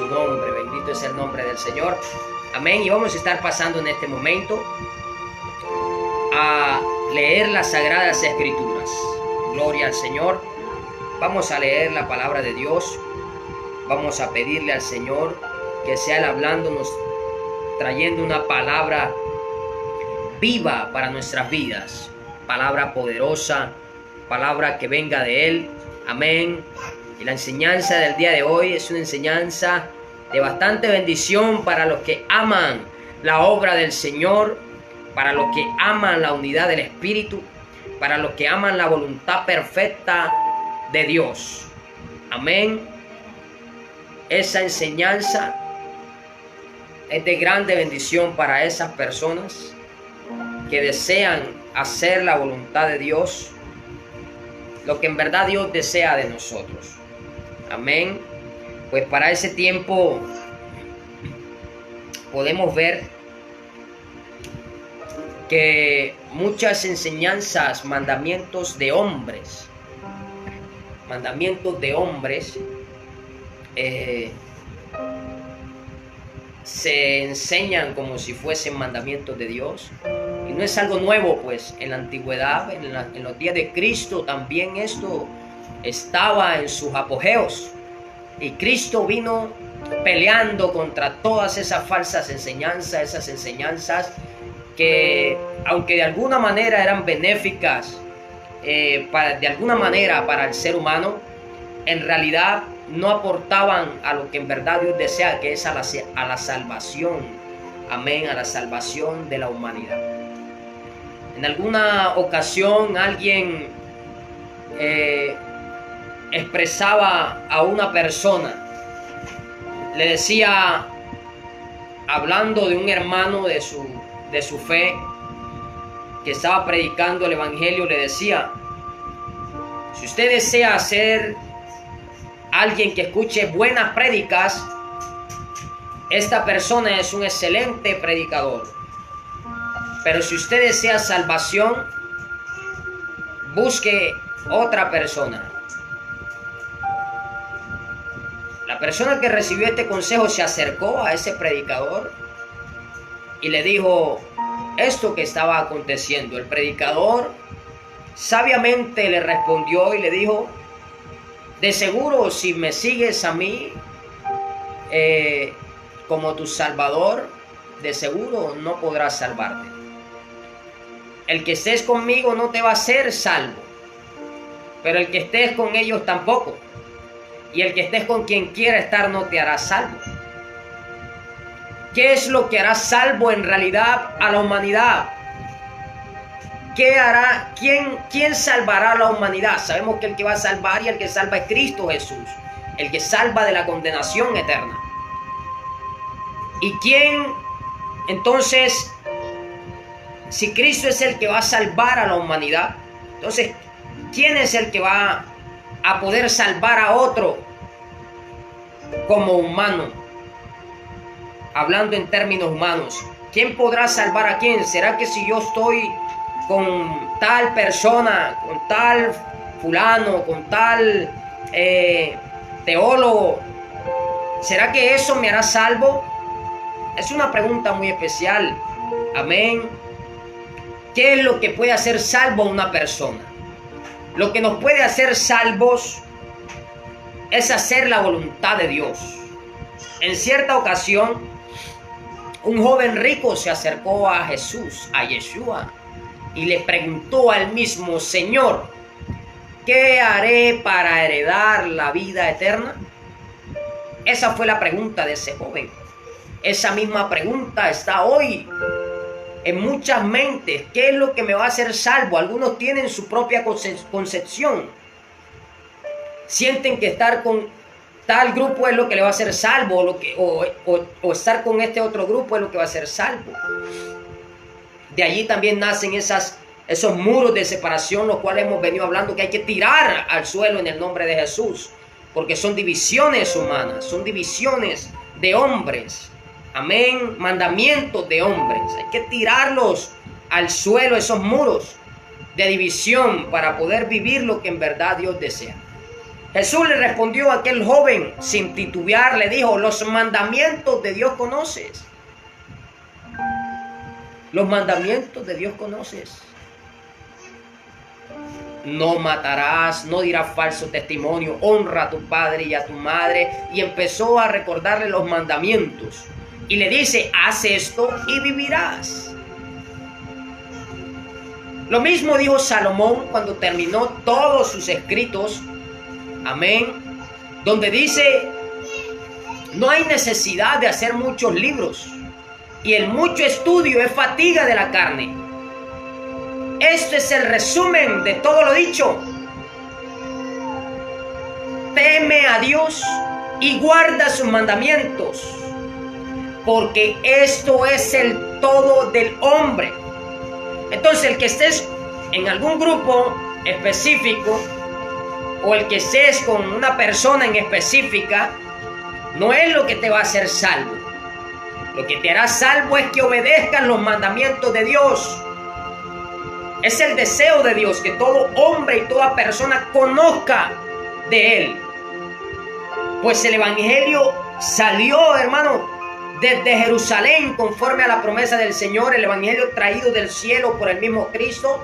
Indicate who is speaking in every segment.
Speaker 1: su nombre. Bendito es el nombre del Señor. Amén. Y vamos a estar pasando en este momento a leer las Sagradas Escrituras. Gloria al Señor. Vamos a leer la palabra de Dios. Vamos a pedirle al Señor que sea Él hablándonos, trayendo una palabra viva para nuestras vidas. Palabra poderosa, palabra que venga de Él. Amén. Y la enseñanza del día de hoy es una enseñanza de bastante bendición para los que aman la obra del Señor, para los que aman la unidad del Espíritu, para los que aman la voluntad perfecta de Dios. Amén. Esa enseñanza es de grande bendición para esas personas que desean hacer la voluntad de Dios, lo que en verdad Dios desea de nosotros. Amén. Pues para ese tiempo podemos ver que muchas enseñanzas, mandamientos de hombres, se enseñan como si fuesen mandamientos de Dios. Y no es algo nuevo, pues en la antigüedad, en los días de Cristo también esto estaba en sus apogeos. Y Cristo vino peleando contra todas esas falsas enseñanzas, esas enseñanzas que, aunque de alguna manera eran benéficas, de alguna manera para el ser humano, en realidad no aportaban a lo que en verdad Dios desea, que es a la salvación. Amén, a la salvación de la humanidad. En alguna ocasión alguien expresaba a una persona, le decía, hablando de un hermano de su fe que estaba predicando el evangelio, le decía: si usted desea ser alguien que escuche buenas prédicas, esta persona es un excelente predicador. Pero si usted desea salvación, busque otra persona. La persona que recibió este consejo se acercó a ese predicador y le dijo esto que estaba aconteciendo. El predicador sabiamente le respondió y le dijo: de seguro, si me sigues a mí como tu salvador, de seguro no podrás salvarte. El que estés conmigo no te va a hacer salvo, pero el que estés con ellos tampoco. Y el que estés con quien quiera estar no te hará salvo. ¿Qué es lo que hará salvo en realidad a la humanidad? ¿Qué hará? ¿Quién salvará a la humanidad? Sabemos que el que va a salvar y el que salva es Cristo Jesús, el que salva de la condenación eterna. ¿Y quién? Entonces, si Cristo es el que va a salvar a la humanidad, entonces, ¿quién es el que va a poder salvar a otro como humano? Hablando en términos humanos, ¿quién podrá salvar a quién? ¿Será que si yo estoy con tal persona, con tal fulano, con tal teólogo, será que eso me hará salvo? Es una pregunta muy especial. Amén. ¿Qué es lo que puede hacer salvo a una persona? Lo que nos puede hacer salvos es hacer la voluntad de Dios. En cierta ocasión, un joven rico se acercó a Jesús, a Yeshua, y le preguntó al mismo: Señor, ¿qué haré para heredar la vida eterna? Esa fue la pregunta de ese joven. Esa misma pregunta está hoy en muchas mentes. ¿Qué es lo que me va a hacer salvo? Algunos tienen su propia concepción. Sienten que estar con tal grupo es lo que le va a hacer salvo, o estar con este otro grupo es lo que va a ser salvo. De allí también nacen esos muros de separación, los cuales hemos venido hablando, que hay que tirar al suelo en el nombre de Jesús, porque son divisiones humanas, son divisiones de hombres. Amén. Mandamientos de hombres. Hay que tirarlos al suelo, esos muros de división, para poder vivir lo que en verdad Dios desea. Jesús le respondió a aquel joven sin titubear, le dijo: los mandamientos de Dios conoces. Los mandamientos de Dios conoces. No matarás, no dirás falso testimonio, honra a tu padre y a tu madre. Y empezó a recordarle los mandamientos. Y le dice: haz esto y vivirás. Lo mismo dijo Salomón cuando terminó todos sus escritos. Amén. Donde dice: no hay necesidad de hacer muchos libros, y el mucho estudio es fatiga de la carne. Este es el resumen de todo lo dicho. Teme a Dios y guarda sus mandamientos, porque esto es el todo del hombre. Entonces, el que estés en algún grupo específico, o el que estés con una persona en específica, no es lo que te va a hacer salvo. Lo que te hará salvo es que obedezcas los mandamientos de Dios. Es el deseo de Dios que todo hombre y toda persona conozca de Él. Pues el Evangelio salió, hermano, desde Jerusalén, conforme a la promesa del Señor. El Evangelio traído del cielo por el mismo Cristo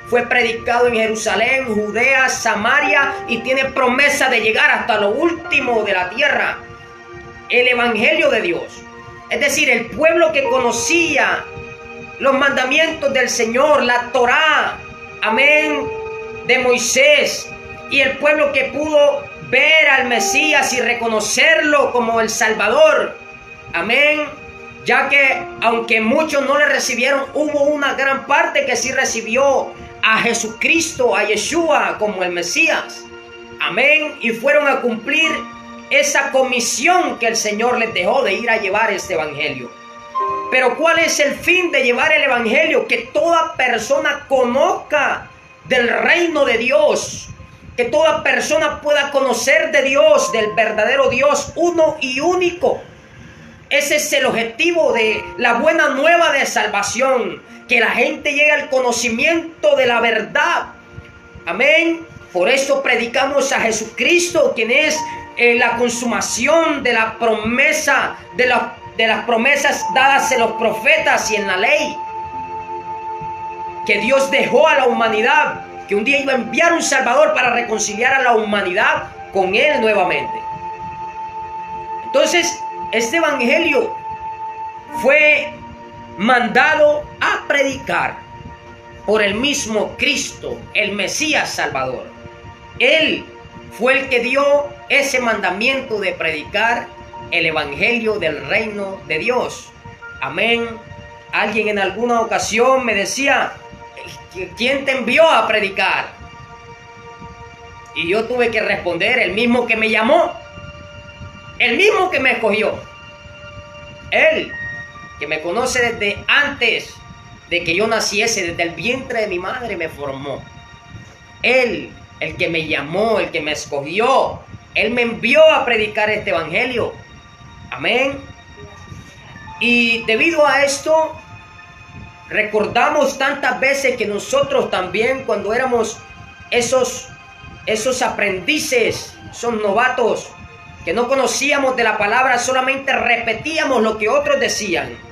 Speaker 1: fue predicado en Jerusalén, Judea, Samaria, y tiene promesa de llegar hasta lo último de la tierra. El Evangelio de Dios, es decir, el pueblo que conocía los mandamientos del Señor, la Torá, amén, de Moisés, y el pueblo que pudo ver al Mesías y reconocerlo como el Salvador, amén, ya que aunque muchos no le recibieron, hubo una gran parte que sí recibió a Jesucristo, a Yeshua como el Mesías, amén, y fueron a cumplir esa comisión que el Señor les dejó de ir a llevar este Evangelio. Pero ¿cuál es el fin de llevar el Evangelio? Que toda persona conozca del reino de Dios. Que toda persona pueda conocer de Dios, del verdadero Dios, uno y único. Ese es el objetivo de la buena nueva de salvación. Que la gente llegue al conocimiento de la verdad. Amén. Por eso predicamos a Jesucristo, quien es la consumación de la promesa, de las promesas dadas en los profetas y en la ley, que Dios dejó a la humanidad, que un día iba a enviar un Salvador para reconciliar a la humanidad con Él nuevamente. Entonces, este Evangelio fue mandado a predicar por el mismo Cristo, el Mesías Salvador. Él fue el que dio ese mandamiento de predicar el Evangelio del reino de Dios. Amén. Alguien en alguna ocasión me decía: ¿quién te envió a predicar? Y yo tuve que responder: el mismo que me llamó, el mismo que me escogió, Él que me conoce desde antes de que yo naciese, desde el vientre de mi madre me formó. Él, el que me llamó, el que me escogió, Él me envió a predicar este Evangelio. Amén. Y debido a esto, recordamos tantas veces que nosotros también, cuando éramos esos aprendices, esos novatos, que no conocíamos de la palabra, solamente repetíamos lo que otros decían.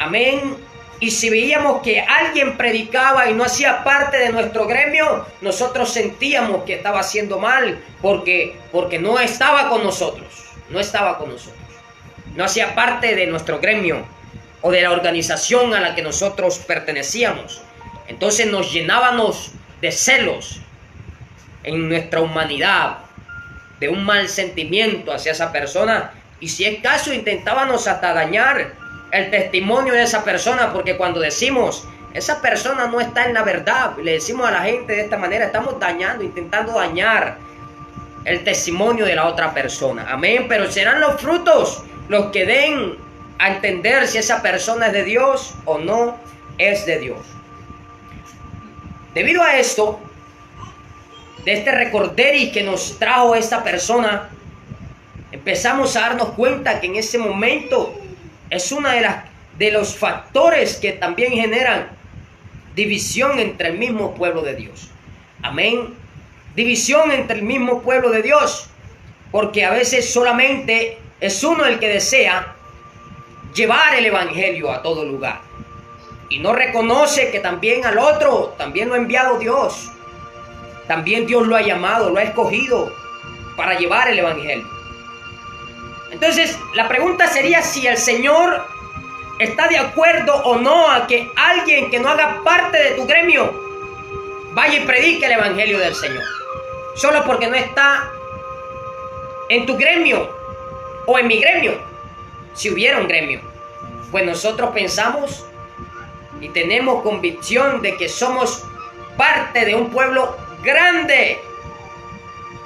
Speaker 1: Amén. Y si veíamos que alguien predicaba y no hacía parte de nuestro gremio, nosotros sentíamos que estaba haciendo mal, porque no estaba con nosotros. No estaba con nosotros. No hacía parte de nuestro gremio o de la organización a la que nosotros pertenecíamos. Entonces nos llenábamos de celos en nuestra humanidad, de un mal sentimiento hacia esa persona, y si es caso intentábamos hasta dañar el testimonio de esa persona, porque cuando decimos esa persona no está en la verdad, le decimos a la gente de esta manera, estamos dañando, intentando dañar el testimonio de la otra persona. Amén. Pero serán los frutos los que den a entender si esa persona es de Dios o no es de Dios. Debido a esto, de este recorderis que nos trajo esta persona, empezamos a darnos cuenta que en ese momento es una de los factores que también generan división entre el mismo pueblo de Dios. Amén. división entre el mismo pueblo de Dios, porque a veces solamente es uno el que desea llevar el evangelio a todo lugar y no reconoce que también al otro también lo ha enviado Dios. También Dios lo ha llamado, lo ha escogido para llevar el evangelio. Entonces la pregunta sería si el Señor está de acuerdo o no a que alguien que no haga parte de tu gremio vaya y predique el evangelio del Señor, solo porque no está en tu gremio o en mi gremio. Si hubiera un gremio, pues nosotros pensamos y tenemos convicción de que somos parte de un pueblo grande,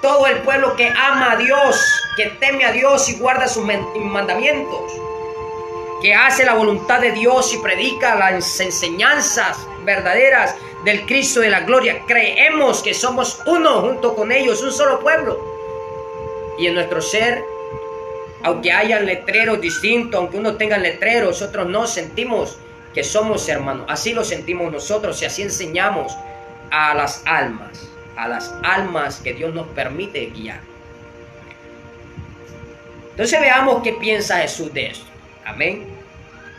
Speaker 1: todo el pueblo que ama a Dios, que teme a Dios y guarda sus mandamientos, que hace la voluntad de Dios y predica las enseñanzas verdaderas del Cristo de la gloria. Creemos que somos uno junto con ellos, un solo pueblo. Y en nuestro ser, aunque hayan letreros distintos, aunque unos tengan letreros, otros no, sentimos que somos hermanos. Así lo sentimos nosotros y así enseñamos a las almas que Dios nos permite guiar. Entonces veamos qué piensa Jesús de esto. Amén.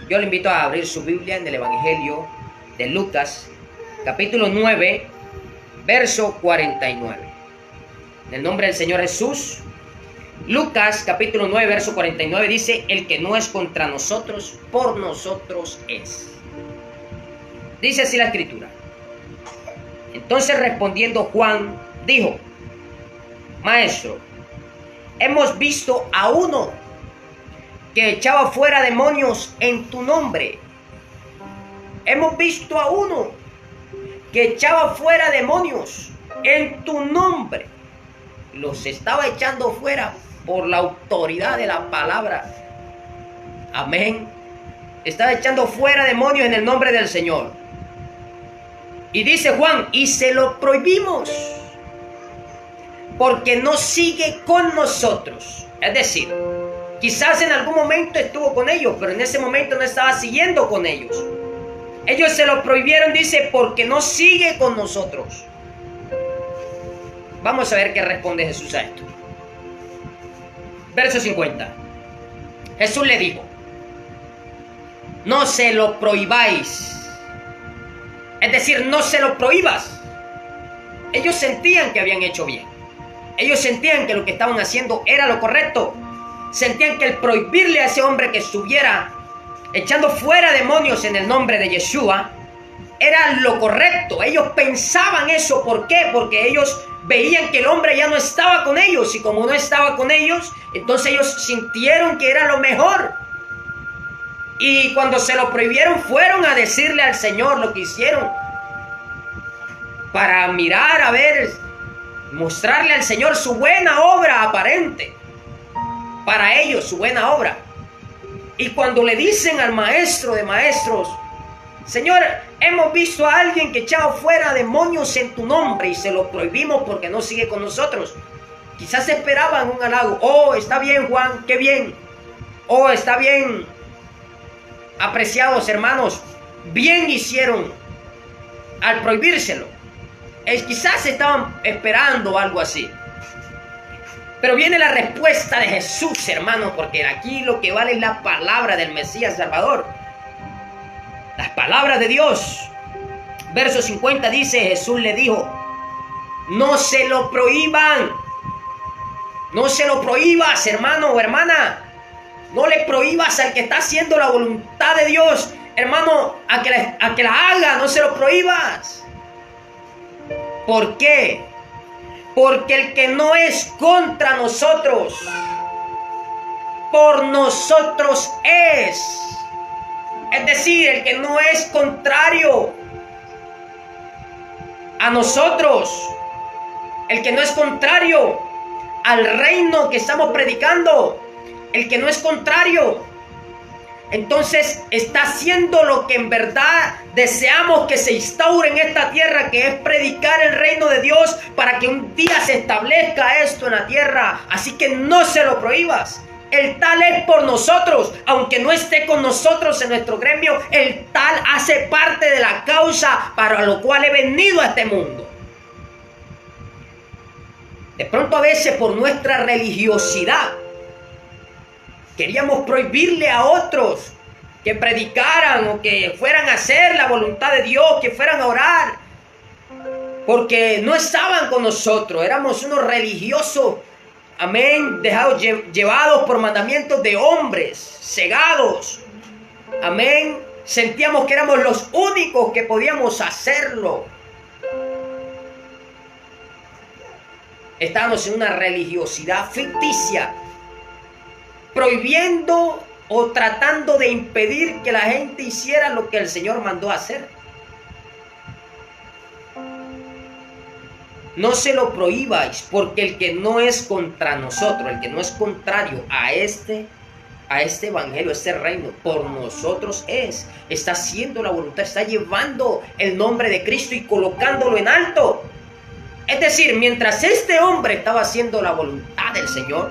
Speaker 1: Yo le invito a abrir su Biblia en el Evangelio de Lucas, capítulo 9, verso 49. En el nombre del Señor Jesús. Lucas, capítulo 9, verso 49 dice: el que no es contra nosotros, por nosotros es. Dice así la Escritura. Entonces respondiendo Juan, dijo: Maestro, hemos visto a uno que echaba fuera demonios en tu nombre. Hemos visto a uno que echaba fuera demonios en tu nombre. Los estaba echando fuera por la autoridad de la palabra. Amén. Estaba echando fuera demonios en el nombre del Señor. Y dice Juan, y se lo prohibimos porque no sigue con nosotros. Es decir, quizás en algún momento estuvo con ellos, pero en ese momento no estaba siguiendo con ellos. Ellos se lo prohibieron, dice, porque no sigue con nosotros. Vamos a ver qué responde Jesús a esto. Verso 50. Jesús le dijo: no se lo prohibáis. Es decir, no se lo prohíbas. Ellos sentían que habían hecho bien. Ellos sentían que lo que estaban haciendo era lo correcto. Sentían que el prohibirle a ese hombre que estuviera echando fuera demonios en el nombre de Yeshua era lo correcto. Ellos pensaban eso. ¿Por qué? Porque ellos veían que el hombre ya no estaba con ellos. Y como no estaba con ellos, entonces ellos sintieron que era lo mejor. Y cuando se lo prohibieron, fueron a decirle al Señor lo que hicieron. Para mirar, a ver, mostrarle al Señor su buena obra aparente. Para ellos, su buena obra. Y cuando le dicen al maestro de maestros: Señor, hemos visto a alguien que echaba fuera demonios en tu nombre y se lo prohibimos porque no sigue con nosotros. Quizás esperaban un halago. Oh, está bien, Juan, qué bien. Oh, está bien, apreciados hermanos, bien hicieron al prohibírselo. Quizás estaban esperando algo así. Pero viene la respuesta de Jesús, hermanos, porque aquí lo que vale es la palabra del Mesías Salvador. Las palabras de Dios. Verso 50 dice: Jesús le dijo: no se lo prohíban. No se lo prohíbas, hermano o hermana. No le prohíbas al que está haciendo la voluntad de Dios, hermano, a que la haga. No se lo prohíbas. ¿Por qué? Porque el que no es contra nosotros, por nosotros es. Es decir, el que no es contrario a nosotros, el que no es contrario al reino que estamos predicando, el que no es contrario, entonces está haciendo lo que en verdad deseamos que se instaure en esta tierra, que es predicar el reino de Dios para que un día se establezca esto en la tierra. Así que no se lo prohíbas. El tal es por nosotros, aunque no esté con nosotros en nuestro gremio, el tal hace parte de la causa para lo cual he venido a este mundo. De pronto a veces por nuestra religiosidad queríamos prohibirle a otros que predicaran o que fueran a hacer la voluntad de Dios, que fueran a orar, porque no estaban con nosotros, éramos unos religiosos, amén, llevados por mandamientos de hombres, cegados, amén, sentíamos que éramos los únicos que podíamos hacerlo. Estábamos en una religiosidad ficticia, prohibiendo o tratando de impedir que la gente hiciera lo que el Señor mandó hacer. No se lo prohibáis, porque el que no es contra nosotros, el que no es contrario a este evangelio, a este reino, por nosotros está haciendo la voluntad, está llevando el nombre de Cristo y colocándolo en alto. Es decir, mientras este hombre estaba haciendo la voluntad del Señor,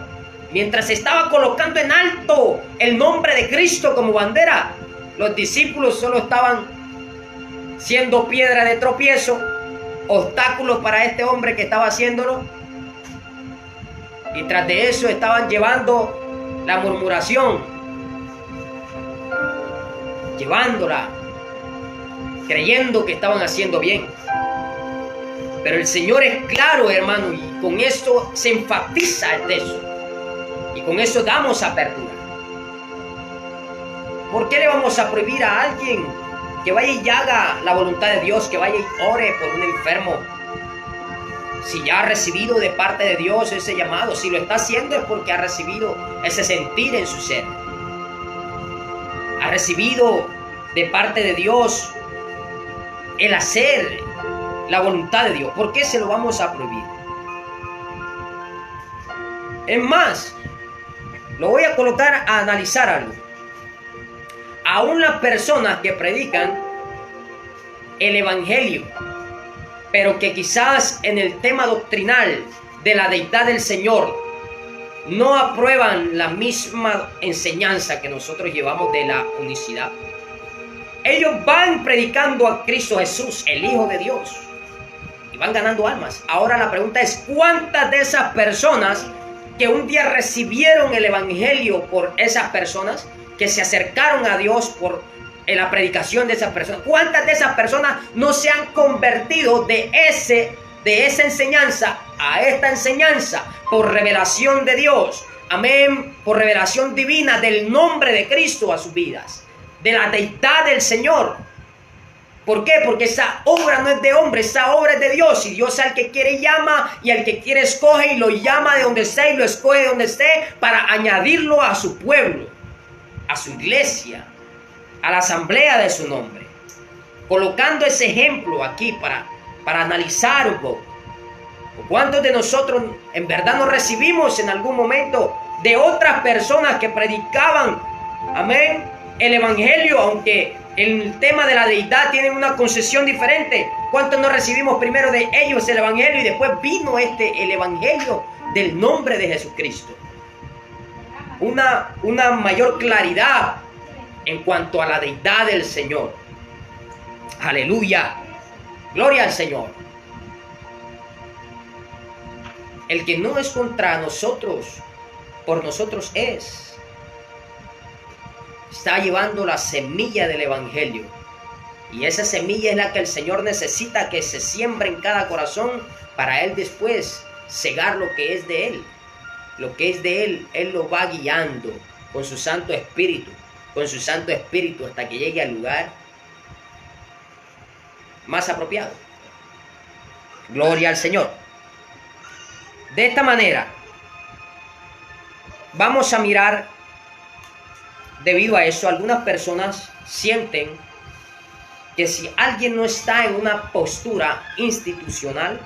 Speaker 1: mientras estaba colocando en alto el nombre de Cristo como bandera, los discípulos solo estaban siendo piedra de tropiezo, obstáculos para este hombre que estaba haciéndolo. Y tras de eso estaban llevando la murmuración, llevándola, creyendo que estaban haciendo bien. Pero el Señor es claro, hermano, y con esto se enfatiza el texto. Y con eso damos apertura. ¿Por qué le vamos a prohibir a alguien que vaya y haga la voluntad de Dios, que vaya y ore por un enfermo? Si ya ha recibido de parte de Dios ese llamado, si lo está haciendo es porque ha recibido ese sentir en su ser. Ha recibido de parte de Dios el hacer la voluntad de Dios. ¿Por qué se lo vamos a prohibir? Es más, lo voy a colocar a analizar algo. Aún las personas que predican el evangelio, pero que quizás en el tema doctrinal de la deidad del Señor no aprueban la misma enseñanza que nosotros llevamos de la unicidad, ellos van predicando a Cristo Jesús, el Hijo de Dios, y van ganando almas. Ahora la pregunta es, ¿cuántas de esas personas que un día recibieron el evangelio por esas personas, que se acercaron a Dios por la predicación de esas personas, cuántas de esas personas no se han convertido de esa enseñanza a esta enseñanza por revelación de Dios? Amén, por revelación divina del nombre de Cristo a sus vidas, de la deidad del Señor. ¿Por qué? Porque esa obra no es de hombre, esa obra es de Dios. Y Dios al que quiere llama, y al que quiere escoge, y lo llama de donde esté y lo escoge de donde esté, para añadirlo a su pueblo, a su iglesia, a la asamblea de su nombre. Colocando ese ejemplo aquí para analizar un poco. ¿Cuántos de nosotros en verdad nos recibimos en algún momento de otras personas que predicaban, amén, el evangelio, aunque el tema de la deidad tienen una concepción diferente? ¿Cuántos no recibimos primero de ellos el evangelio y después vino el evangelio del nombre de Jesucristo? Una mayor claridad en cuanto a la deidad del Señor. Aleluya, gloria al Señor. El que no es contra nosotros, por nosotros está llevando la semilla del evangelio, y esa semilla es la que el Señor necesita que se siembre en cada corazón, para Él después cegar lo que es de Él. Lo que es de Él, Él lo va guiando con su Santo Espíritu, hasta que llegue al lugar más apropiado. Gloria al Señor. De esta manera vamos a mirar. Debido a eso, algunas personas sienten que si alguien no está en una postura institucional,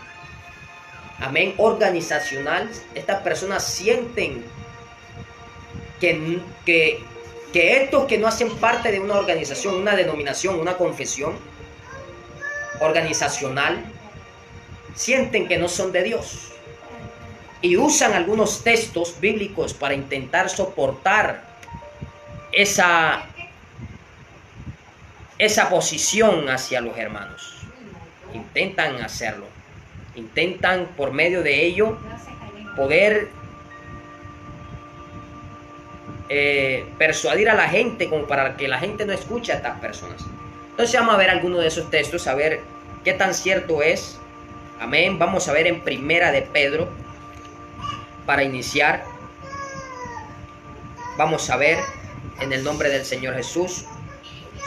Speaker 1: amén, organizacional, estas personas sienten que estos que no hacen parte de una organización, una denominación, una confesión organizacional, sienten que no son de Dios, y usan algunos textos bíblicos para intentar soportar esa posición hacia los hermanos. Intentan hacerlo, intentan por medio de ello poder persuadir a la gente, como para que la gente no escuche a estas personas. Entonces vamos a ver algunos de esos textos, a ver qué tan cierto es. Amén. Vamos a ver en Primera de Pedro, para iniciar. Vamos a ver en el nombre del Señor Jesús.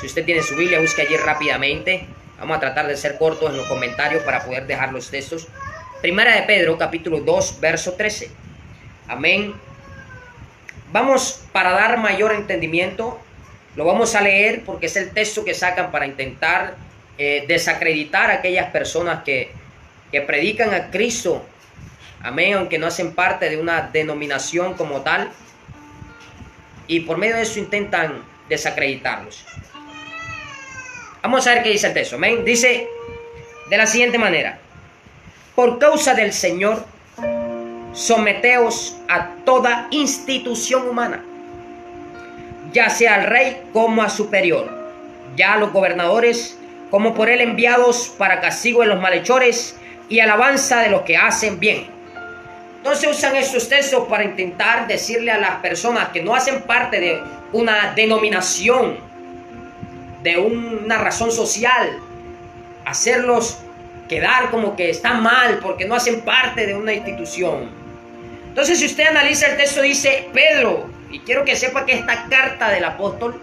Speaker 1: Si usted tiene su Biblia, busque allí rápidamente. Vamos a tratar de ser cortos en los comentarios para poder dejar los textos. Primera de Pedro, capítulo 2, verso 13. Amén. Vamos, para dar mayor entendimiento, lo vamos a leer porque es el texto que sacan para intentar desacreditar a aquellas personas que predican a Cristo. Amén, aunque no hacen parte de una denominación como tal. Y por medio de eso intentan desacreditarlos. Vamos a ver qué dice el texto. Amén. Dice de la siguiente manera: por causa del Señor, someteos a toda institución humana, ya sea al rey como a superior, ya a los gobernadores como por él enviados para castigo de los malhechores y alabanza de los que hacen bien. Entonces usan estos textos para intentar decirle a las personas que no hacen parte de una denominación, de una razón social, hacerlos quedar como que están mal porque no hacen parte de una institución. Entonces, si usted analiza el texto, dice Pedro, y quiero que sepa que esta carta del apóstol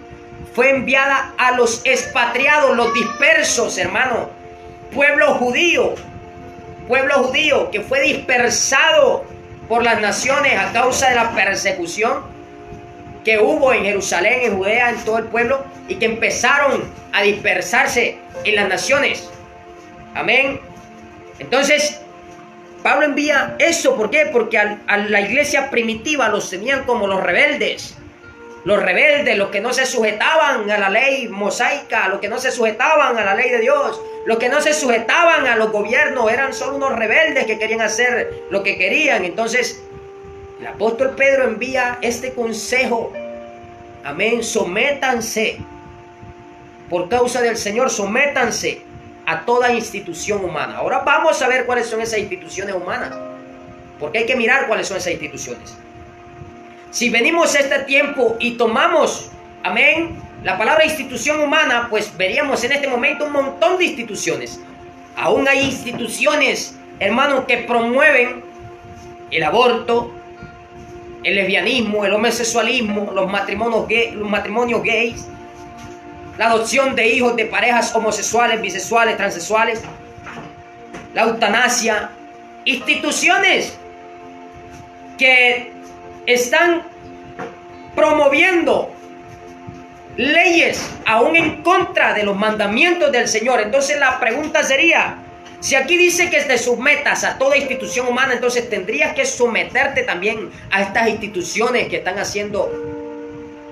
Speaker 1: fue enviada a los expatriados, los dispersos, hermano, pueblo judío que fue dispersado por las naciones a causa de la persecución que hubo en Jerusalén, en Judea, en todo el pueblo, y que empezaron a dispersarse en las naciones. Amén. Entonces, Pablo envía eso. ¿Por qué? Porque a la iglesia primitiva los tenían como los rebeldes, los que no se sujetaban a la ley mosaica, los que no se sujetaban a la ley de Dios, los que no se sujetaban a los gobiernos, eran solo unos rebeldes que querían hacer lo que querían. Entonces, el apóstol Pedro envía este consejo. Amén. Sométanse, por causa del Señor, sométanse a toda institución humana. Ahora vamos a ver cuáles son esas instituciones humanas, porque hay que mirar cuáles son esas instituciones. Si venimos a este tiempo y tomamos, amén, la palabra institución humana, pues veríamos en este momento un montón de instituciones. Aún hay instituciones, hermanos, que promueven el aborto, el lesbianismo, el homosexualismo, los matrimonios gays, la adopción de hijos de parejas homosexuales, bisexuales, transexuales, la eutanasia. Instituciones que están promoviendo leyes aún en contra de los mandamientos del Señor. Entonces la pregunta sería, si aquí dice que te sometas a toda institución humana, entonces tendrías que someterte también a estas instituciones que están haciendo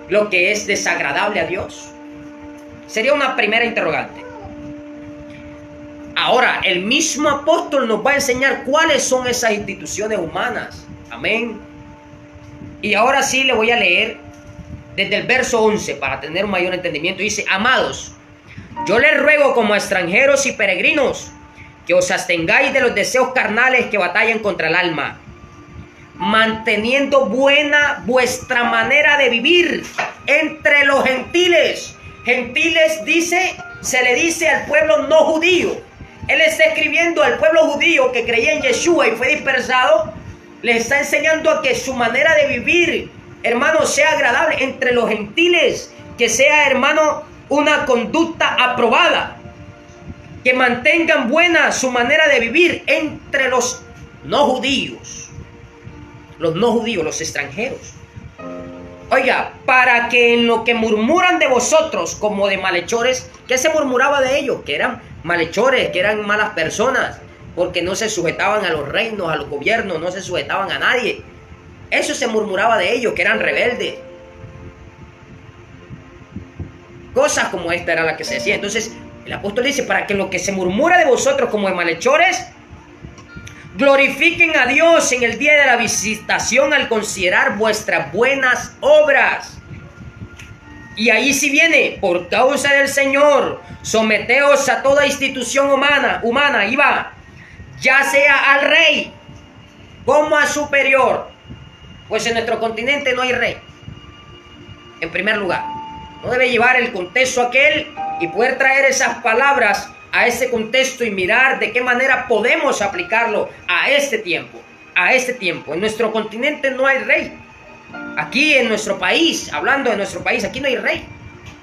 Speaker 1: lo que es desagradable a Dios. Sería una primera interrogante. Ahora, el mismo apóstol nos va a enseñar cuáles son esas instituciones humanas. Amén. Y ahora sí le voy a leer desde el verso 11 para tener un mayor entendimiento. Dice: amados, yo les ruego como extranjeros y peregrinos que os abstengáis de los deseos carnales que batallan contra el alma, manteniendo buena vuestra manera de vivir entre los gentiles. Gentiles se le dice al pueblo no judío. Él está escribiendo al pueblo judío que creía en Yeshua y fue dispersado. Le está enseñando a que su manera de vivir, hermano, sea agradable entre los gentiles, que sea, hermano, una conducta aprobada, que mantengan buena su manera de vivir entre los no judíos, los extranjeros. Oiga, para que en lo que murmuran de vosotros como de malhechores, ¿qué se murmuraba de ellos? Que eran malhechores, que eran malas personas, porque no se sujetaban a los reinos, a los gobiernos, no se sujetaban a nadie. Eso se murmuraba de ellos, que eran rebeldes. Cosas como esta era la que se decía. Entonces el apóstol dice, para que lo que se murmura de vosotros como de malhechores, glorifiquen a Dios en el día de la visitación al considerar vuestras buenas obras. Y ahí sí viene, por causa del Señor, someteos a toda institución humana, y va, ya sea al rey, como a superior. Pues en nuestro continente no hay rey. En primer lugar, no debe llevar el contexto aquel y poder traer esas palabras a ese contexto y mirar de qué manera podemos aplicarlo a este tiempo. A este tiempo. En nuestro continente no hay rey. Aquí en nuestro país, hablando de nuestro país, aquí no hay rey.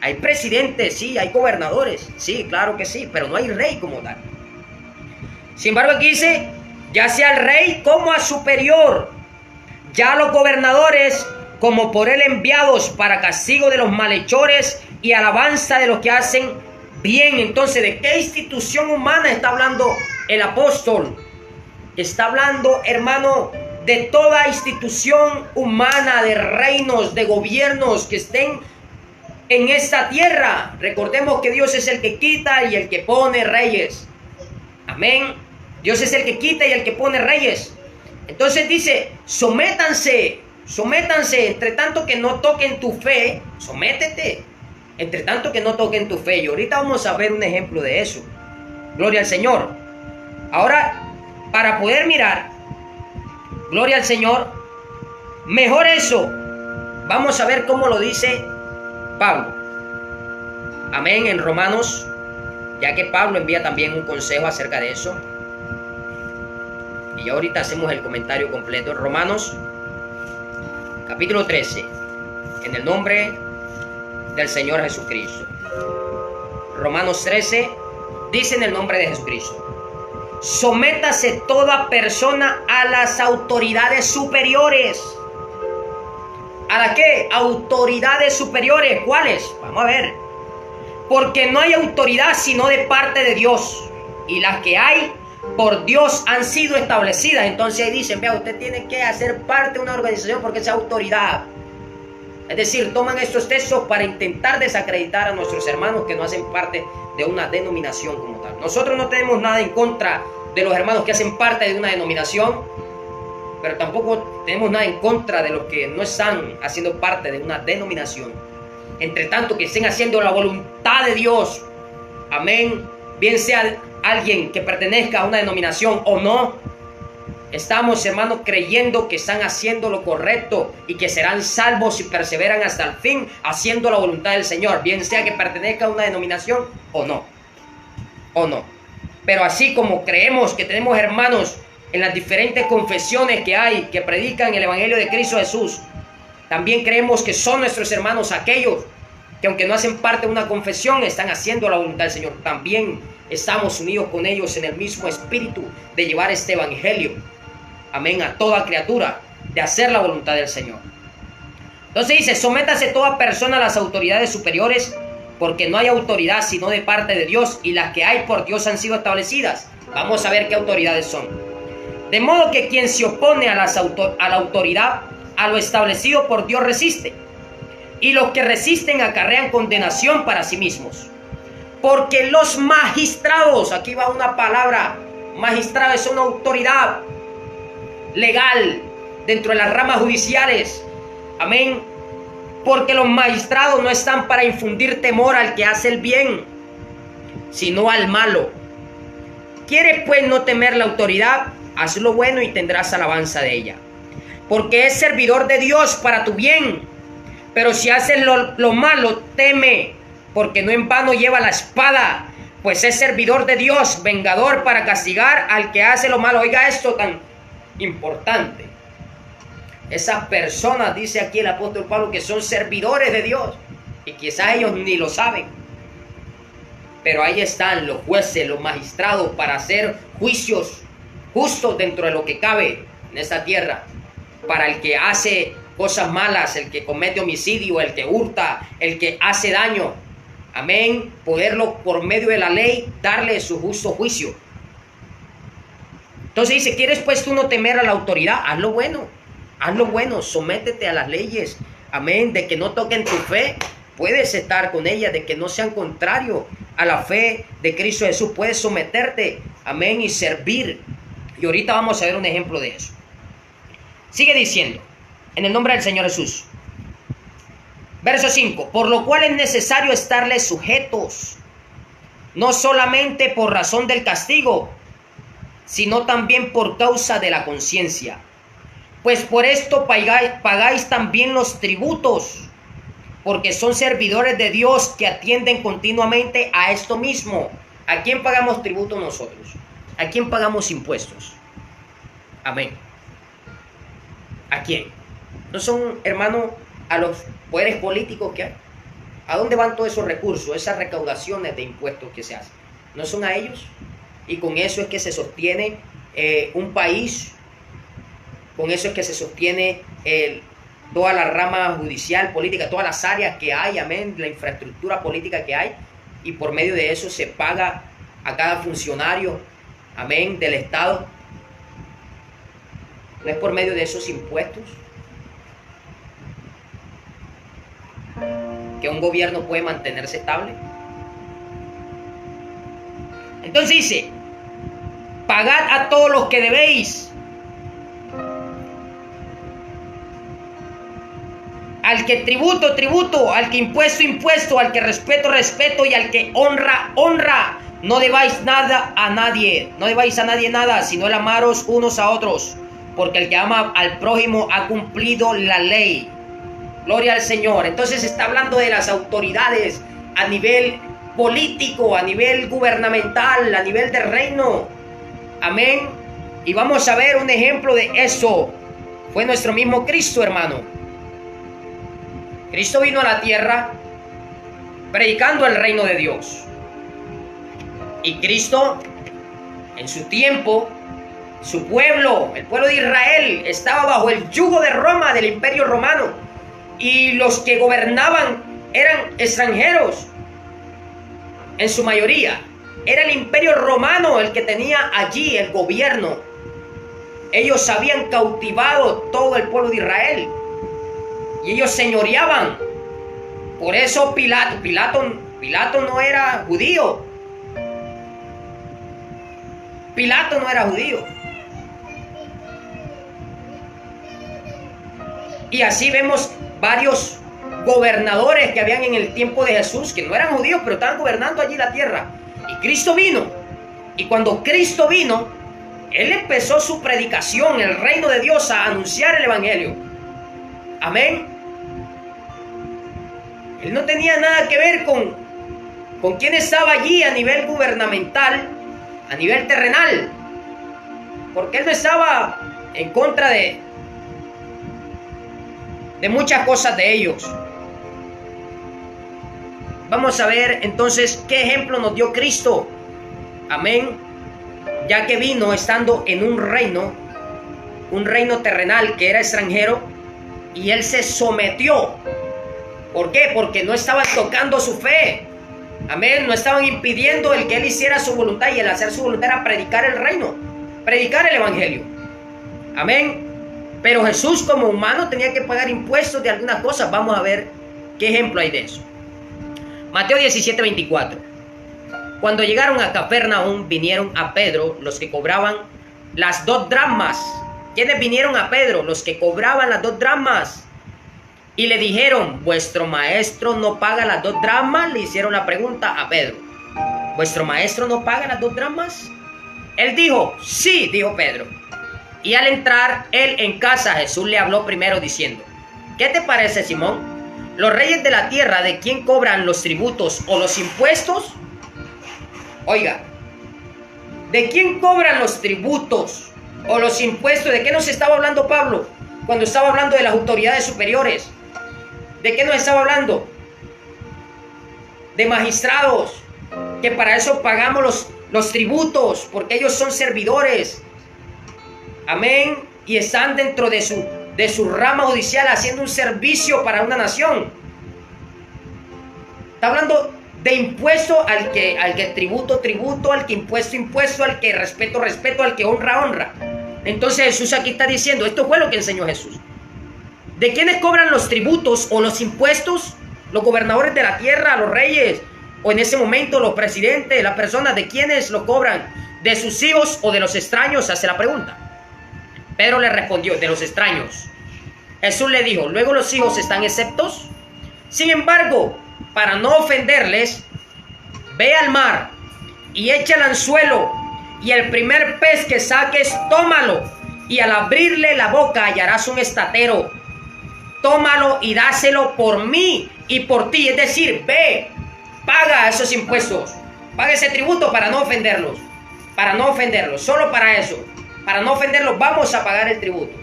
Speaker 1: Hay presidentes, sí, hay gobernadores, sí, claro que sí, pero no hay rey como tal. Sin embargo, aquí dice, ya sea el rey como a superior, ya los gobernadores como por él enviados para castigo de los malhechores y alabanza de los que hacen bien. Entonces, ¿de qué institución humana está hablando el apóstol? Está hablando, hermano, de toda institución humana, de reinos, de gobiernos que estén en esta tierra. Recordemos que Dios es el que quita y el que pone reyes. Amén. Dios es el que quita y el que pone reyes. Entonces dice, sométanse, entre tanto que no toquen tu fe, sométete, entre tanto que no toquen tu fe. Y ahorita vamos a ver un ejemplo de eso. Gloria al Señor. Ahora, para poder mirar, gloria al Señor, mejor eso, vamos a ver cómo lo dice Pablo. Amén, en Romanos, ya que Pablo envía también un consejo acerca de eso. Y ahorita hacemos el comentario completo. Romanos, capítulo 13, en el nombre del Señor Jesucristo. Romanos 13, dice en el nombre de Jesucristo. Sométase toda persona a las autoridades superiores. ¿A la qué? Autoridades superiores. ¿Cuáles? Vamos a ver. Porque no hay autoridad sino de parte de Dios. Y las que hay por Dios han sido establecidas. Entonces ahí dicen, vea, usted tiene que hacer parte de una organización porque es autoridad. Es decir, toman estos textos para intentar desacreditar a nuestros hermanos que no hacen parte de una denominación como tal. Nosotros no tenemos nada en contra de los hermanos que hacen parte de una denominación, pero tampoco tenemos nada en contra de los que no están haciendo parte de una denominación. Entre tanto que estén haciendo la voluntad de Dios, amén, bien sea alguien que pertenezca a una denominación o no, estamos, hermanos, creyendo que están haciendo lo correcto y que serán salvos si perseveran hasta el fin haciendo la voluntad del Señor, bien sea que pertenezca a una denominación o no. Pero así como creemos que tenemos hermanos en las diferentes confesiones que hay, que predican el Evangelio de Cristo Jesús, también creemos que son nuestros hermanos aquellos que aunque no hacen parte de una confesión, están haciendo la voluntad del Señor. También estamos unidos con ellos en el mismo espíritu de llevar este Evangelio, amén, a toda criatura, de hacer la voluntad del Señor. Entonces dice, sométase toda persona a las autoridades superiores, porque no hay autoridad sino de parte de Dios, y las que hay por Dios han sido establecidas. Vamos a ver qué autoridades son. De modo que quien se opone a la autoridad, a lo establecido por Dios resiste, y los que resisten acarrean condenación para sí mismos. Porque los magistrados, aquí va una palabra, magistrado es una autoridad legal dentro de las ramas judiciales, amén, porque los magistrados no están para infundir temor al que hace el bien, sino al malo. ¿Quieres pues no temer la autoridad? Haz lo bueno y tendrás alabanza de ella, porque es servidor de Dios para tu bien. Pero si haces lo malo, teme, porque no en vano lleva la espada, pues es servidor de Dios, vengador para castigar al que hace lo malo. Oiga esto tan importante. Esas personas, dice aquí el apóstol Pablo, que son servidores de Dios, y quizás ellos ni lo saben, pero ahí están los jueces, los magistrados, para hacer juicios justos dentro de lo que cabe en esta tierra, para el que hace cosas malas, el que comete homicidio, el que hurta, el que hace daño, amén, poderlo por medio de la ley darle su justo juicio. Entonces dice, ¿quieres pues tú no temer a la autoridad? Haz lo bueno, sométete a las leyes, amén, de que no toquen tu fe, puedes estar con ellas, de que no sean contrario a la fe de Cristo Jesús, puedes someterte, amén, y servir. Y ahorita vamos a ver un ejemplo de eso. Sigue diciendo, en el nombre del Señor Jesús. Verso 5. Por lo cual es necesario estarles sujetos, no solamente por razón del castigo, sino también por causa de la conciencia. Pues por esto pagáis también los tributos, porque son servidores de Dios que atienden continuamente a esto mismo. ¿A quién pagamos tributo nosotros? ¿A quién pagamos impuestos? Amén. ¿A quién? ¿No son, hermano, a los poderes políticos que hay? ¿A dónde van todos esos recursos, esas recaudaciones de impuestos que se hacen? ¿No son a ellos? Y con eso es que se sostiene un país, con eso es que se sostiene toda la rama judicial, política, todas las áreas que hay, amén, la infraestructura política que hay, y por medio de eso se paga a cada funcionario, amén, del Estado. ¿No es por medio de esos impuestos que un gobierno puede mantenerse estable? Entonces dice, pagad a todos los que debéis, al que tributo, tributo, al que impuesto, impuesto, al que respeto, respeto, y al que honra, honra. No debáis nada a nadie, no debáis a nadie nada, sino el amaros unos a otros, porque el que ama al prójimo ha cumplido la ley. Gloria al Señor. Entonces está hablando de las autoridades a nivel político, a nivel gubernamental, a nivel de reino. Amén. Y vamos a ver un ejemplo de eso. Fue nuestro mismo Cristo, hermano. Cristo vino a la tierra predicando el reino de Dios. Y Cristo, en su tiempo, su pueblo, el pueblo de Israel, estaba bajo el yugo de Roma, del imperio romano. Y los que gobernaban eran extranjeros, en su mayoría. Era el imperio romano el que tenía allí el gobierno. Ellos habían cautivado todo el pueblo de Israel. Y ellos señoreaban. Por eso Pilato no era judío. Pilato no era judío. Y así vemos varios gobernadores que habían en el tiempo de Jesús, que no eran judíos, pero estaban gobernando allí la tierra. Y Cristo vino. Y cuando Cristo vino, Él empezó su predicación, el reino de Dios, a anunciar el evangelio. Amén. Él no tenía nada que ver con quién estaba allí a nivel gubernamental, a nivel terrenal. Porque Él no estaba en contra de muchas cosas de ellos. Vamos a ver entonces qué ejemplo nos dio Cristo. Amén. Ya que vino estando en un reino terrenal que era extranjero, y Él se sometió. ¿Por qué? Porque no estaban tocando su fe. Amén. No estaban impidiendo el que Él hiciera su voluntad, y el hacer su voluntad era predicar el reino, predicar el evangelio. Amén. Pero Jesús como humano tenía que pagar impuestos de algunas cosas. Vamos a ver qué ejemplo hay de eso. Mateo 17:24. Cuando llegaron a Capernaum, vinieron a Pedro los que cobraban las 2 dracmas. ¿Quiénes vinieron a Pedro? Los que cobraban las 2 dracmas. Y le dijeron, ¿vuestro maestro no paga las 2 dracmas? Le hicieron la pregunta a Pedro. ¿Vuestro maestro no paga las 2 dracmas? Él dijo, sí, dijo Pedro. Y al entrar él en casa, Jesús le habló primero diciendo, ¿qué te parece, Simón? ¿Los reyes de la tierra de quién cobran los tributos o los impuestos? Oiga, ¿de quién cobran los tributos o los impuestos? ¿De qué nos estaba hablando Pablo cuando estaba hablando de las autoridades superiores? ¿De qué nos estaba hablando? De magistrados, que para eso pagamos los tributos, porque ellos son servidores. Amén. Y están dentro de su rama judicial haciendo un servicio para una nación. Está hablando de impuesto al que tributo, al que impuesto, al que respeto, al que honra. Entonces Jesús aquí está diciendo, esto fue lo que enseñó Jesús. ¿De quiénes cobran los tributos o los impuestos? Los gobernadores de la tierra, los reyes, o en ese momento los presidentes, las personas. ¿De quiénes lo cobran? ¿De sus hijos o de los extraños? Hace la pregunta. Pedro le respondió, de los extraños. Jesús le dijo, ¿luego los hijos están exceptos? Sin embargo, para no ofenderles, ve al mar y echa el anzuelo, y el primer pez que saques, tómalo. y al abrirle la boca hallarás un estatero. Tómalo y dáselo por mí y por ti. Es decir, ve, paga esos impuestos, paga ese tributo para no ofenderlos, solo para eso, para no ofenderlos vamos a pagar el tributo.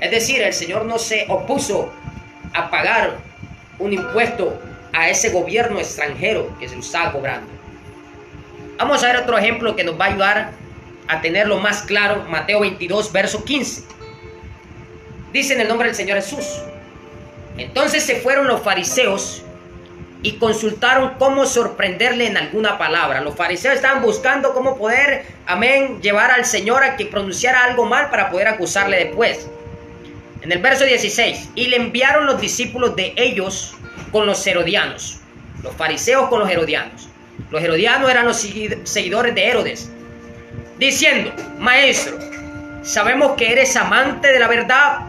Speaker 1: Es decir, el Señor no se opuso a pagar un impuesto a ese gobierno extranjero que se lo estaba cobrando. Vamos a ver otro ejemplo que nos va a ayudar a tenerlo más claro. Mateo 22, verso 15. Dice en el nombre del Señor Jesús: entonces se fueron los fariseos y consultaron cómo sorprenderle en alguna palabra. Los fariseos estaban buscando cómo poder, amén, llevar al Señor a que pronunciara algo mal para poder acusarle después. En el verso 16, y le enviaron los discípulos de ellos con los herodianos. Los fariseos con los herodianos. Los herodianos eran los seguidores de Herodes, diciendo: maestro, sabemos que eres amante de la verdad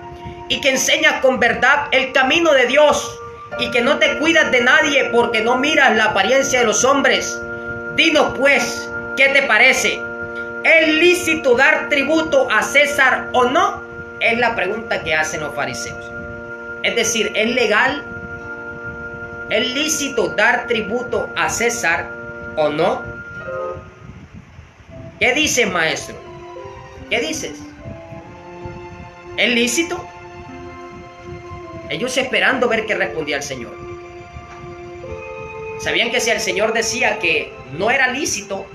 Speaker 1: y que enseñas con verdad el camino de Dios y que no te cuidas de nadie porque no miras la apariencia de los hombres. Dinos pues, ¿qué te parece? ¿Es lícito dar tributo a César o no? Es la pregunta que hacen los fariseos. Es decir, ¿es legal? ¿Es lícito dar tributo a César o no? ¿Qué dices, maestro? ¿Qué dices? ¿Es lícito? Ellos esperando ver qué respondía el Señor. Sabían que si el Señor decía que no era lícito,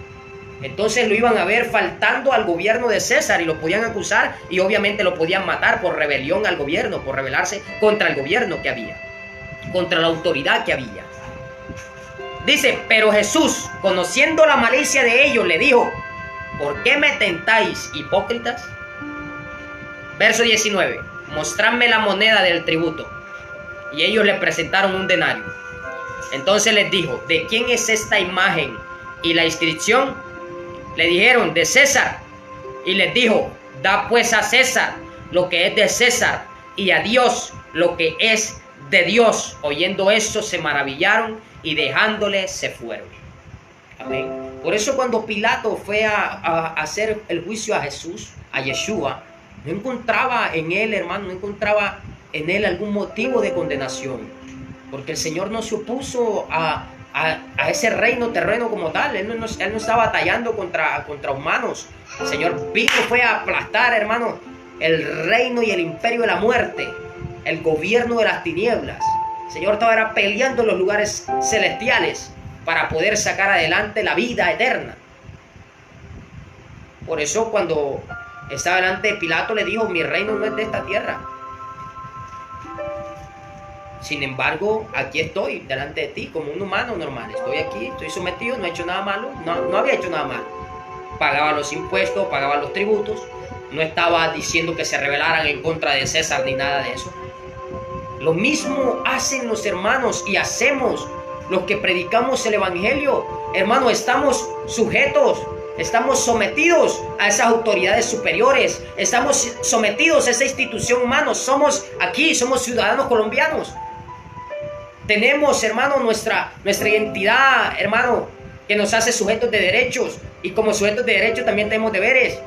Speaker 1: entonces lo iban a ver faltando al gobierno de César y lo podían acusar y obviamente lo podían matar por rebelión al gobierno, por rebelarse contra el gobierno que había, contra la autoridad que había. Dice, pero Jesús, conociendo la malicia de ellos, le dijo: ¿por qué me tentáis, hipócritas? Verso 19, mostradme la moneda del tributo. Y ellos le presentaron un denario. Entonces les dijo: ¿de quién es esta imagen y la inscripción? Le dijeron: de César. Y les dijo: da pues a César lo que es de César y a Dios lo que es de Dios. Oyendo eso se maravillaron y dejándole se fueron. Amén. Por eso cuando Pilato fue a hacer el juicio a Jesús, a Yeshua, no encontraba en él, hermano, no encontraba en él algún motivo de condenación, porque el Señor no se opuso a ese reino terreno como tal. Él no estaba batallando contra humanos. El Señor vino, fue a aplastar, hermano, el reino y el imperio de la muerte, el gobierno de las tinieblas. El Señor estaba peleando en los lugares celestiales para poder sacar adelante la vida eterna. Por eso cuando estaba delante de Pilato le dijo: mi reino no es de esta tierra. Sin embargo, aquí estoy delante de ti como un humano normal. Estoy aquí, estoy sometido, no he hecho nada malo, no había hecho nada malo. Pagaba los impuestos, pagaba los tributos. No estaba diciendo que se rebelaran en contra de César ni nada de eso. Lo mismo hacen los hermanos y hacemos los que predicamos el evangelio. Hermano, estamos sujetos, estamos sometidos a esas autoridades superiores, estamos sometidos a esa institución humana. Somos ciudadanos colombianos. Tenemos, hermano, nuestra identidad, hermano, que nos hace sujetos de derechos, y como sujetos de derechos también tenemos deberes.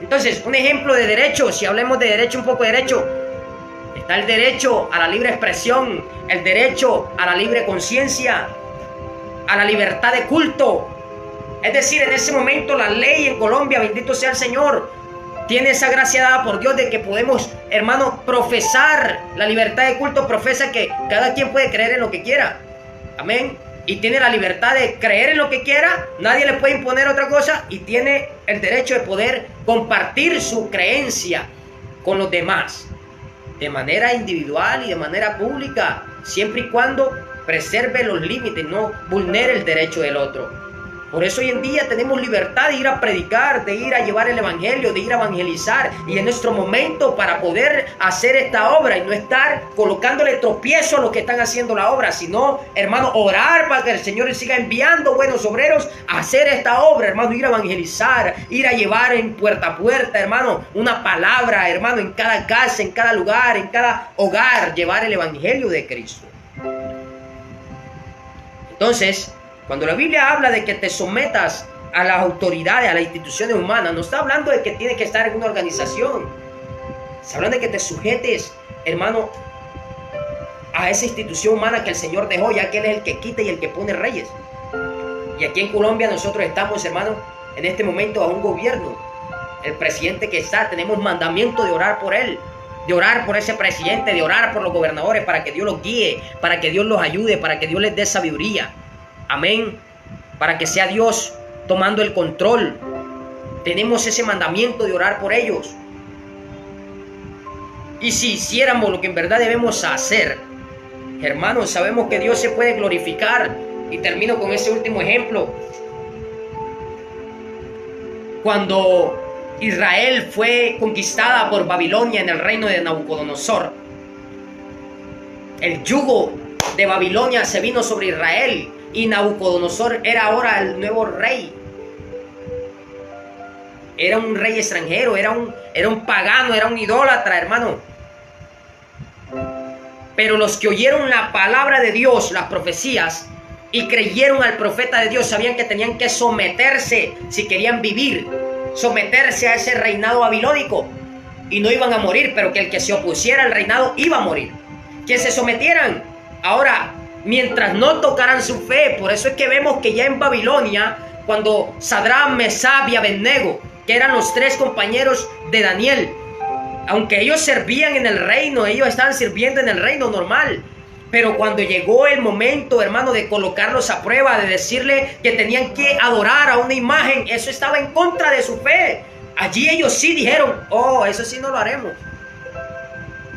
Speaker 1: Entonces, un ejemplo de derechos, si hablemos de derecho, un poco de derecho, está el derecho a la libre expresión, el derecho a la libre conciencia, a la libertad de culto. Es decir, en ese momento la ley en Colombia, bendito sea el Señor, tiene esa gracia dada por Dios de que podemos, hermano, profesar la libertad de culto. Profesa que cada quien puede creer en lo que quiera. Amén. Y tiene la libertad de creer en lo que quiera. Nadie le puede imponer otra cosa. Y tiene el derecho de poder compartir su creencia con los demás, de manera individual y de manera pública, siempre y cuando preserve los límites, no vulnere el derecho del otro. Por eso hoy en día tenemos libertad de ir a predicar, de ir a llevar el evangelio, de ir a evangelizar. Y es nuestro momento para poder hacer esta obra y no estar colocándole tropiezo a los que están haciendo la obra, sino, hermano, orar para que el Señor siga enviando buenos obreros a hacer esta obra, hermano, ir a evangelizar, ir a llevar en puerta a puerta, hermano, una palabra, hermano, en cada casa, en cada lugar, en cada hogar, llevar el evangelio de Cristo. Entonces, cuando la Biblia habla de que te sometas a las autoridades, a las instituciones humanas. No está hablando de que tienes que estar en una organización. Está hablando de que te sujetes, hermano, a esa institución humana que el Señor dejó, ya que Él es el que quita y el que pone reyes. Y aquí en Colombia nosotros estamos, hermano, en este momento a un gobierno. El presidente que está, tenemos mandamiento de orar por él, de orar por ese presidente, de orar por los gobernadores para que Dios los guíe, para que Dios los ayude, para que Dios les dé sabiduría. Amén. Para que sea Dios tomando el control. Tenemos ese mandamiento de orar por ellos. Y si hiciéramos lo que en verdad debemos hacer, hermanos, sabemos que Dios se puede glorificar. Y termino con ese último ejemplo. Cuando Israel fue conquistada por Babilonia en el reino de Nabucodonosor, el yugo de Babilonia se vino sobre Israel y Nabucodonosor era ahora el nuevo rey. Era un rey extranjero, era un pagano, era un idólatra, hermano. Pero los que oyeron la palabra de Dios, las profecías, y creyeron al profeta de Dios, sabían que tenían que someterse si querían vivir, someterse a ese reinado babilónico, y no iban a morir, pero que el que se opusiera al reinado iba a morir, que se sometieran. Ahora, mientras no tocaran su fe, por eso es que vemos que ya en Babilonia, cuando Sadrach, Mesach y Abednego, que eran los tres compañeros de Daniel, aunque ellos servían en el reino, ellos estaban sirviendo en el reino normal, pero cuando llegó el momento, hermano, de colocarlos a prueba, de decirle que tenían que adorar a una imagen, eso estaba en contra de su fe. Allí ellos sí dijeron, oh, eso sí no lo haremos.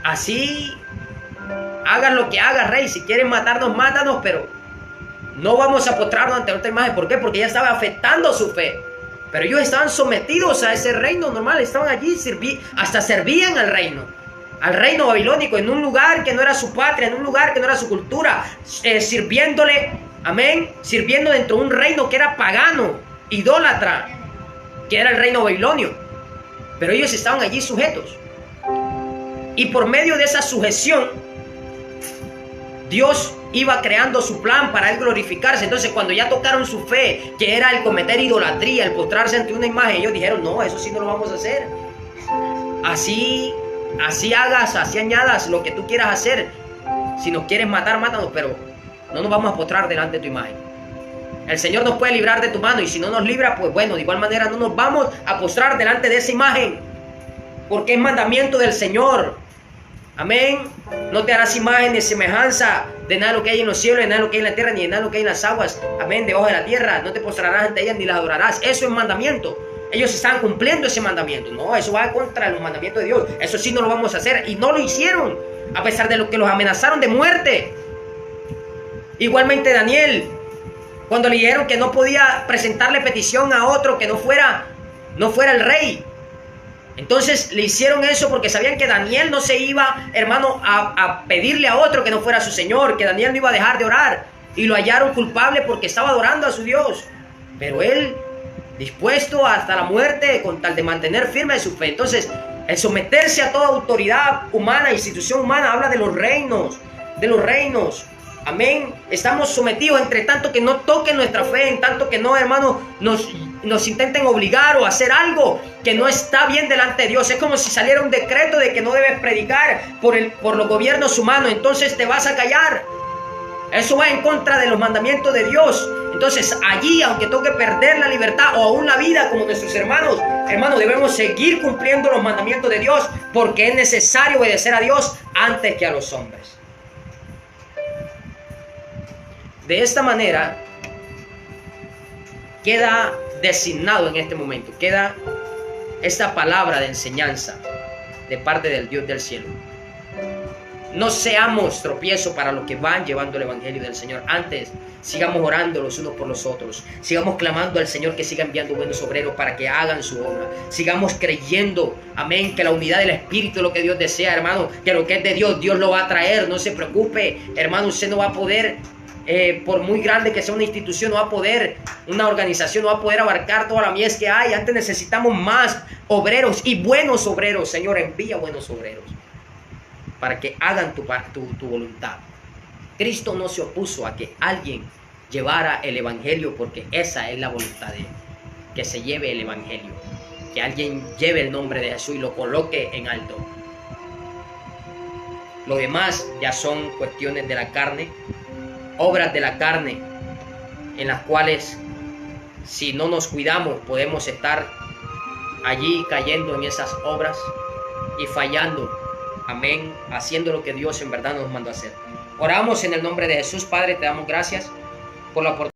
Speaker 1: Así, hagan lo que haga, rey. Si quieren matarnos, mátanos, pero no vamos a postrarnos ante otra imagen. ¿Por qué? Porque ya estaba afectando su fe. Pero ellos estaban sometidos a ese reino normal, estaban allí, hasta servían al reino babilónico, en un lugar que no era su patria, en un lugar que no era su cultura, sirviéndole, amén, sirviendo dentro de un reino que era pagano, idólatra, que era el reino babilonio. Pero ellos estaban allí sujetos. Y por medio de esa sujeción, Dios iba creando su plan para él glorificarse. Entonces, cuando ya tocaron su fe, que era el cometer idolatría, el postrarse ante una imagen, ellos dijeron, no, eso sí no lo vamos a hacer. Así hagas, así añadas lo que tú quieras hacer. Si nos quieres matar, mátanos, pero no nos vamos a postrar delante de tu imagen. El Señor nos puede librar de tu mano, y si no nos libra, pues bueno, de igual manera no nos vamos a postrar delante de esa imagen, porque es mandamiento del Señor. Amén. No te harás imagen ni semejanza de nada de lo que hay en los cielos, de nada de lo que hay en la tierra, ni de nada de lo que hay en las aguas. Amén. Debajo de la tierra. No te postrarás ante ellas ni las adorarás. Eso es mandamiento. Ellos están cumpliendo ese mandamiento. No, eso va contra los mandamientos de Dios. Eso sí no lo vamos a hacer. Y no lo hicieron, a pesar de lo que los amenazaron de muerte. Igualmente Daniel, cuando le dijeron que no podía presentarle petición a otro que no fuera el rey. Entonces le hicieron eso porque sabían que Daniel no se iba, hermano, a pedirle a otro que no fuera su Señor, que Daniel no iba a dejar de orar. Y lo hallaron culpable porque estaba adorando a su Dios. Pero él, dispuesto hasta la muerte con tal de mantener firme su fe. Entonces, el someterse a toda autoridad humana, institución humana, habla de los reinos, Amén. Estamos sometidos entre tanto que no toquen nuestra fe, en tanto que no, hermano, nos intenten obligar o hacer algo que no está bien delante de Dios. Es como si saliera un decreto de que no debes predicar por los gobiernos humanos. Entonces te vas a callar. Eso va en contra de los mandamientos de Dios. Entonces allí, aunque toque perder la libertad o aún la vida como nuestros hermanos, debemos seguir cumpliendo los mandamientos de Dios, porque es necesario obedecer a Dios antes que a los hombres. De esta manera queda designado en este momento, queda esta palabra de enseñanza de parte del Dios del cielo. No seamos tropiezo para los que van llevando el evangelio del Señor. Antes, sigamos orando los unos por los otros. Sigamos clamando al Señor que siga enviando buenos obreros para que hagan su obra. Sigamos creyendo, amén, que la unidad del Espíritu es lo que Dios desea, hermano. Que lo que es de Dios, Dios lo va a traer. No se preocupe, hermano, usted no va a poder... por muy grande que sea una institución, no va a poder, una organización no va a poder abarcar toda la mies que hay. Antes necesitamos más obreros y buenos obreros. Señor, envía buenos obreros para que hagan tu voluntad. Cristo no se opuso a que alguien llevara el evangelio, porque esa es la voluntad de Él. que se lleve el evangelio, que alguien lleve el nombre de Jesús y lo coloque en alto. Lo demás ya son cuestiones de la carne, obras de la carne, en las cuales si no nos cuidamos podemos estar allí cayendo en esas obras y fallando, amén, haciendo lo que Dios en verdad nos mandó a hacer. Oramos en el nombre de Jesús. Padre, te damos gracias por la oportunidad